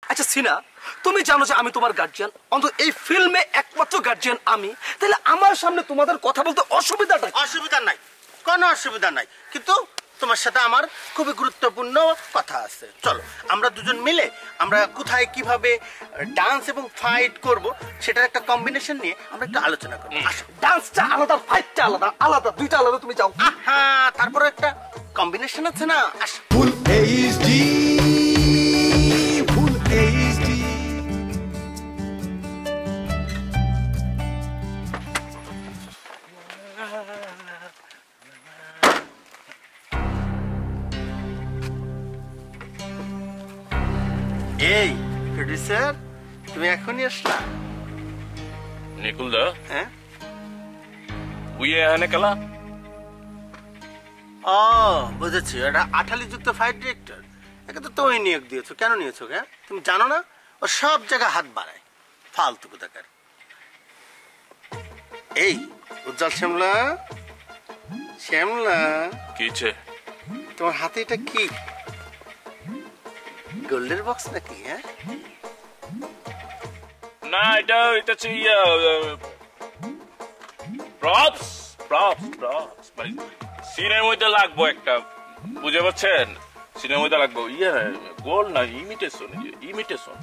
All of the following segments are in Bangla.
আচ্ছা সিনা, তুমি জানো যে আমি তোমার গার্জিয়ান, অন্তত এই ফিল্মে একমাত্র গার্জিয়ান আমি, তাহলে আমার সামনে তোমাদের কথা বলতে অসুবিধাটা? অসুবিধা নাই, কোনো অসুবিধা নাই, কিন্তু তোমার সাথে আমার খুবই গুরুত্বপূর্ণ কথা আছে। চলো আমরা দুজন মিলে আমরা কোথায় কিভাবে ডান্স এবং ফাইট করব সেটার একটা কম্বিনেশন নিয়ে আমরা একটু আলোচনা করব। ডান্সটা আলাদা, ফাইটটা আলাদা, আলাদা দুইটা আলাদা। তুমি যাও। হ্যাঁ, তারপরে একটা কম্বিনেশন আছে না। Full HD, full HD. এই প্রোডিউসার, তুমি এখনই আসলা? নিকুল দা, হ্যাঁ, উই এখানে কেলা? ও বুঝেছি, এটা আঠালিযুক্ত ফাইট ডিরেক্টর। একে তো তুমি নিয়োগ দিয়েছো। কেন নিয়েছো? হ্যাঁ, তুমি জানো না ও সব জায়গায় হাত বাড়ায়, ফালতু কোথাকার। এই উজ্জ্বল শ্যামলা, শ্যামলা কিছে? তোমার হাতে এটা কি? গোল্ডের বক্স নাকি? হ্যাঁ না, এটা হচ্ছে প্রপস প্রপস প্রপস, মানে সিনের মধ্যে লাগবো একটা, বুঝতে পারছেন? সিনের মধ্যে লাগবো গোল্ড না, ইমিটেশন। ইমিটেশন।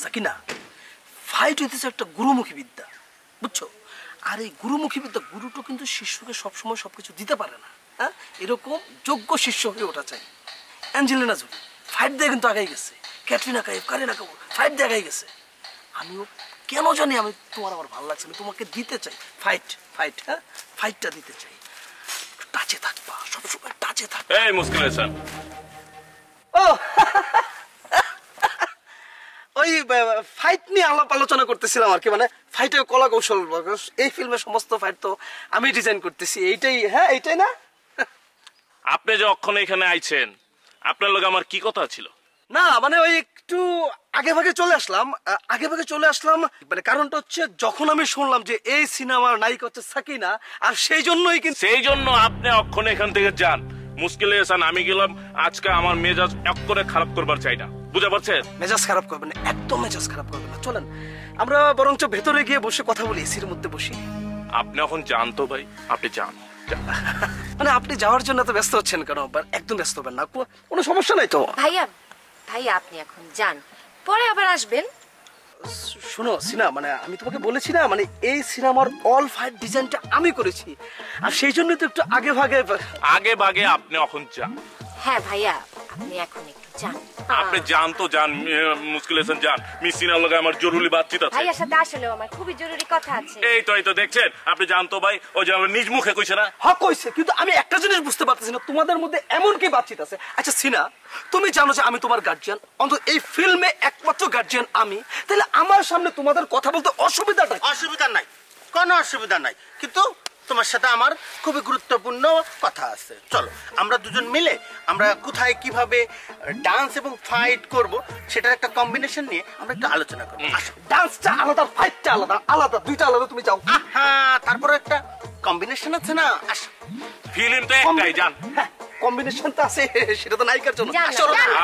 সাকিনা, ফাইট হইতেছে একটা গুরুমুখী বিদ্যা, বুঝছো? আর এই গুরুমুখী বিদ্যা, গুরুটা কিন্তু শিষ্যকে সবসময় সবকিছু দিতে পারে না। হ্যাঁ, এরকম যোগ্য শিষ্য হয়ে ওঠা চাই। অ্যাঞ্জেলিনা জোলি ফাইট দিয়ে কিন্তু আগাই গেছে, ক্যাটরিনা কাইফ, কারিনা কাপুর ফাইট দিয়ে আগাই গেছে। আমিও কেন জানি আমি তোমার আমার ভালো লাগছে, আমি তোমাকে দিতে চাই ফাইট। ফাইট, হ্যাঁ, ফাইটটা দিতে চাই। টাচে থাকবা, সবসময় টাচে থাকবা। এই মুশকিল স্যার, ও ওই ফাইট নিয়ে আলাপ আলোচনা করতেছিলাম আর কি, মানে ফাইটের কলা কৌশল। এই ফিল্মের সমস্ত ফাইট তো আমি ডিজাইন করতেছি, এইটাই। হ্যাঁ, এইটাই না? আপনি যে অক্ষণ এখানে আইছেন, আপনার লগে আমার কি কথা ছিল? না মানে ওই একটু আগে ভাগে চলে আসলাম। আগে ভাগে চলে আসলাম মানে কারণটা হচ্ছে, যখন আমি শুনলাম যে এই সিনেমার নায়িকা হচ্ছে সাকিনা, আর সেই জন্যই কিন্তু সেই জন্য আপনি অক্ষণ এখান থেকে যান। মুশকিল এসান, আমি গেলাম আজকে আমার মেজাজ এক করে খারাপ করবার চাই না, বুঝতে পারছেন? মেজাজ খারাপ করবেন না, একদম মেজাজ খারাপ করবেন না। চলেন আমরা বরঞ্চ ভেতরে গিয়ে বসে কথা বলি, এসির মধ্যে বসি। আপনি এখন যান তো ভাই, আপনি যান। মানে আপনি যাওয়ার জন্য তো ব্যস্ত হচ্ছেন কেন? একদম ব্যস্ত হবেন না, কোনো সমস্যা নাই তো। ভাইয়া ভাইয়া আপনি এখন যান, পরে আবার আসবেন। শোনো সিনা, মানে আমি তোমাকে বলেছি না, মানে এই সিনেমার অল ফাইট ডিজাইনটা আমি করেছি, আর সেই জন্য তো একটু আগে ভাগে আপনি এখন যান। হ্যাঁ ভাইয়া, আপনি এখন একটু যান। আপনি যান তো যান, মুশকিল এসান যান। মিস সিনার লগে আমার জরুরি বাতচিত আছে। ভাইয়ার সাথে আসলেও আমার খুবই জরুরি কথা আছে। এই তো দেখছেন, আপনি যান তো ভাই। ও যে আমার নিজ মুখে কইছে না? হ্যাঁ কইছে, কিন্তু আমি একটা জিনিস বুঝতে পারতেছি না, তোমাদের মধ্যে এমন কি বাতচিত আছে? আচ্ছা সিনা, তুমি জানো যে আমি তোমার গার্জিয়ান, অন্তত এই ফিল্মে একমাত্র গার্জিয়ান আমি, তাহলে আমার সামনে তোমাদের কথা বলতে অসুবিধাটা? অসুবিধা নাই, কোনো অসুবিধা নাই, কিন্তু তোমার সাথে আমার খুবই গুরুত্বপূর্ণ কথা আছে। চলো আমরা দুজন মিলে আমরা কোথায় কিভাবে ডান্স এবং ফাইট করব সেটার একটা কম্বিনেশন নিয়ে আমরা একটু আলোচনা করব। ডান্সটা আলাদা, ফাইটটা আলাদা, আলাদা দুইটা আলাদা। তুমি যাও। হ্যাঁ, তারপরে একটা কম্বিনেশন আছে না। ফিল্ম তো একটাই, যান। কম্বিনেশন তো আছে, সেটা তো নায়িকার জন্য।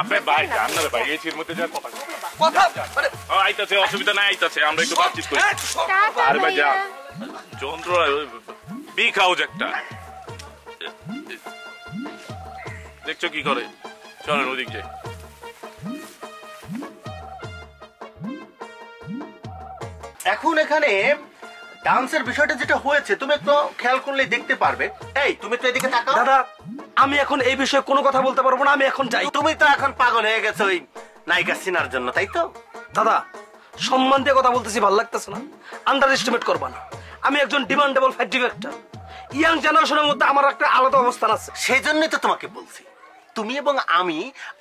আপনি ভাই যান না ভাই, এই সির মধ্যে যা কথা মানে আইতাছে, অসুবিধা নাই, আইতাছে, আমরা একটু বাতচিত করি। টাটা আরে ভাই ভাইয়া। যান, যন্ত্র বিগ হাউস একটা, দেখছো কি করে? চলেন ওদিক যাই। এখন এখানে ডান্সের বিষয়টা যেটা হয়েছে তুমি একটু খেয়াল করলে দেখতে পারবে। এই তুমি তো এদিকে তাকাও। দাদা, আমি এখন এই বিষয়ে কোনো কথা বলতে পারবো না, আমি এখন যাই। তুমি তো এখন পাগল হয়ে গেছো ওই নায়িকা সিনার জন্য, তাই তো? দাদা, সম্মান দিয়ে কথা বলতেছি, ভালো লাগতেছে না, আন্ডার এস্টিমেট করবা না। আমি একজন ডিমান্ডেবল ফাইট ডিরেক্টর, ইয়াং জেনারেশনের মধ্যে আমার একটা আলাদা অবস্থান আছে। সেই জন্যই তো তোমাকে বলছি, তুমি এবং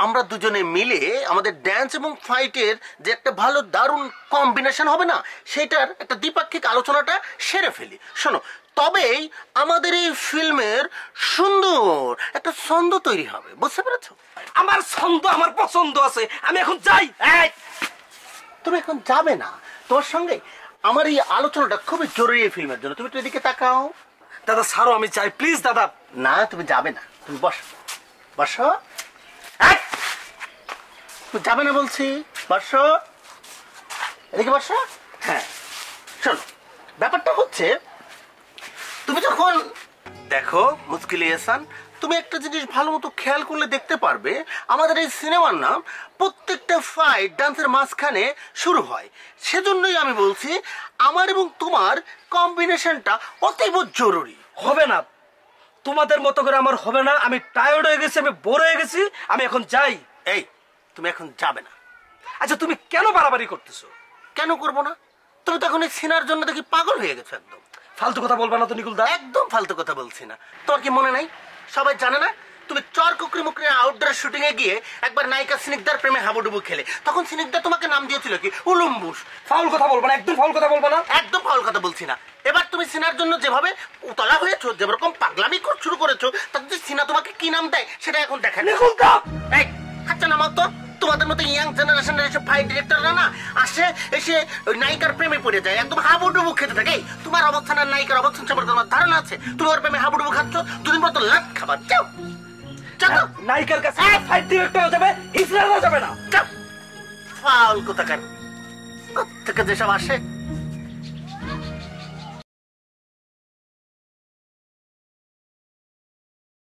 আমরা দুজনে মিলে আমাদের ড্যান্স এবং ফাইটের যে একটা ভালো দারুণ কম্বিনেশন হবে না, সেটার একটা দ্বিপাক্ষিক আলোচনাটা সেরে ফেলি। শোনো, তবেই আমাদের এই ফিল্মের সুন্দর একটা ছন্দ তৈরি হবে, বুঝতে পেরেছো? আমার ছন্দ আমার পছন্দ আছে, আমি এখন যাই। তুমি এখন যাবে না, তোমার সঙ্গে আমার এই আলোচনাটা খুবই জরুরি এই ফিল্মের জন্য। তুমি তো এদিকে তাকাও। দাদা ছাড়ো, আমি চাই প্লিজ। দাদা না, তুমি যাবে না, তুমি বসো। বসো। এই! যাবে না বলছি, বসো। এদিকে বসো। হ্যাঁ, শোনো, ব্যাপারটা হচ্ছে তুমি যখন দেখো মুশকিল এহসান, তুমি একটা জিনিস ভালো মতো খেয়াল করলে দেখতে পারবে আমাদের এই সিনেমার নাম প্রত্যেকটা ফাইট ডান্সের মাঝখানে শুরু হয়। সেজন্যই আমি বলছি আমার এবং তোমার কম্বিনেশনটা অতীব জরুরি। হবে না, তোমাদের মতো করে আমার হবে না। আমি টায়ার্ড হয়ে গেছি, আমি বোর হয়ে গেছি, আমি এখন যাই। এই, তুমি এখন যাবে না। আচ্ছা তুমি কেন বাড়াবাড়ি করতেছো? কেন করবো না? তুমি তো এখন এই সিনার জন্য দেখি পাগল হয়ে গেছো একদম। ফালতু কথা বলবা না তো নিকুল দা। একদম ফালতু কথা বলছি না। তোমার কি মনে নাই? সবাই জানে না তুমি চর কুকরি মুকরি আউটডোর শুটিং এ গিয়ে একবার নায়িকা সিনিকদার প্রেমে হাবুডুবু খেলে, তখন সিনিকদার তোমাকে নাম দিয়েছিল কি? উলুম্বুস। ফাউল কথা বলবা না, একদম ফাউল কথা বলবা না। একদম ফাউল কথা বলছি না। এবার তুমি সিনার জন্য যেভাবে উতলা হয়েছো, যেরকম পাগলামি শুরু করেছো, তাতে সিনা তোমাকে কি নাম দেয় সেটা এখন দেখা নিকুল দা, এই আচ্ছা নামাও তো। তোমাদের মতো ইয়াং জেনারেশনের এসব ফাইট ডিরেক্টররা না আসে, এসে ওই নায়িকার প্রেমে পড়ে যায়, একদম হাবুডুবু খেতে থাকে। তোমার অবস্থান আর নায়িকার অবস্থান সম্পর্কে তোমার ধারণা আছে? তুমি ওর প্রেমে হাবুডুবু খাচ্ছ, দুদিন পর তো লাখ খাবার। যাও যাও, নায়িকার কাছে ফাইট ডিরেক্টর হয়ে যাবে, ইসরায়েল হয়ে যাবে না। যাও। ফাউল কোথাকার থেকে যেসব আসে